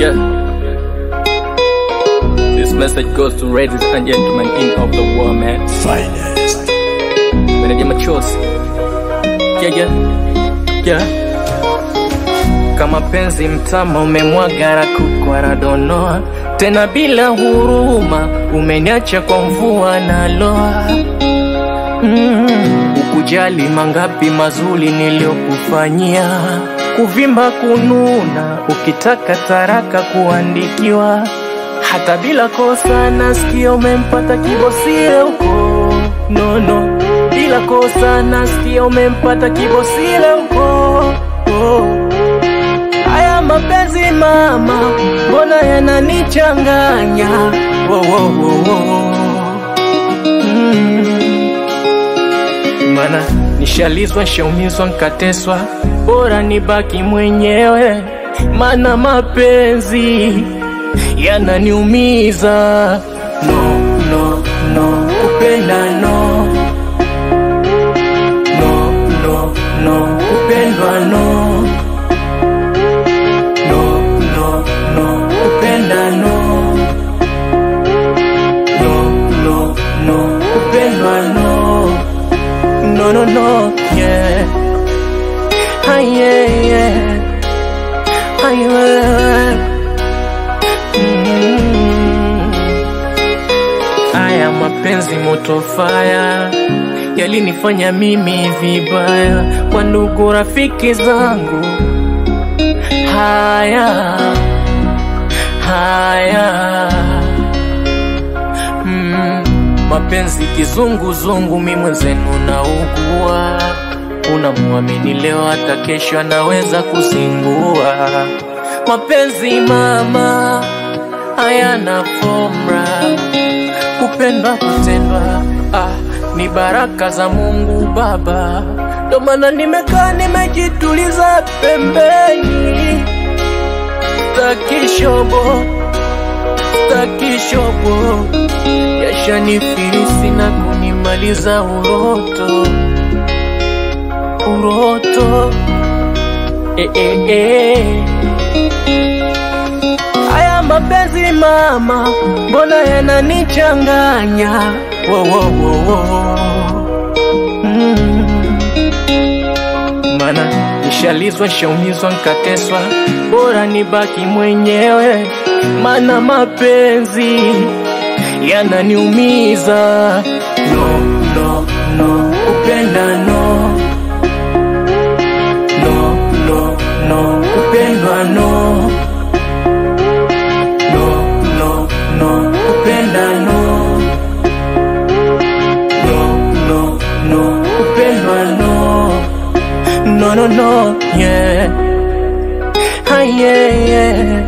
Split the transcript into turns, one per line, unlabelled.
Yeah. This message goes to ladies and gentlemen in of the world, man.
Finest.
Meneja machozi. Yeah. Kama penzi mtama umemwagara kukwara donoa, tena bila huruma umeniacha kwa mvua na loa. Ukujali mangapi mazuri niliyokufanyia, kuvimba kununa ukitaka taraka kuandikiwa, hata bila kosa nasikia umempata kibosile uko. No, bila kosa nasikia umempata kibosile uko. Haya mapenzi mama, mbona yananichanganya? Mana nishalizwa, shaumizwa, nkateswa, bora nibaki mwenyewe. Mana mapenzi yananiumiza. No, kupenda no, kupendwa no, kupenda no, kupendwa no, yeah. Yeah. Aya mapenzi moto fire yalinifanya mimi vibaya kwa ndugu rafiki zangu. Haya mapenzi kizunguzungu, mimi mwenzenu naugua. Unamuamini leo hata kesho anaweza kuzingua. Mapenzi mama hayana formula, kupendwa kutendwa ni baraka za Mungu Baba. Ndo maana nimekaa nimejituliza pembeni, staki shobo yashanifilisi na kunimaliza uroto. Haya mapenzi mama, mbona yananichanganya? Mana nishalizwa, shaumizwa, nkateswa, bora nibaki mwenyewe. Mana mapenzi yananiumiza. No, kupenda no, kupendwa no, kupenda no, kupendwa no, yeah. Yeah.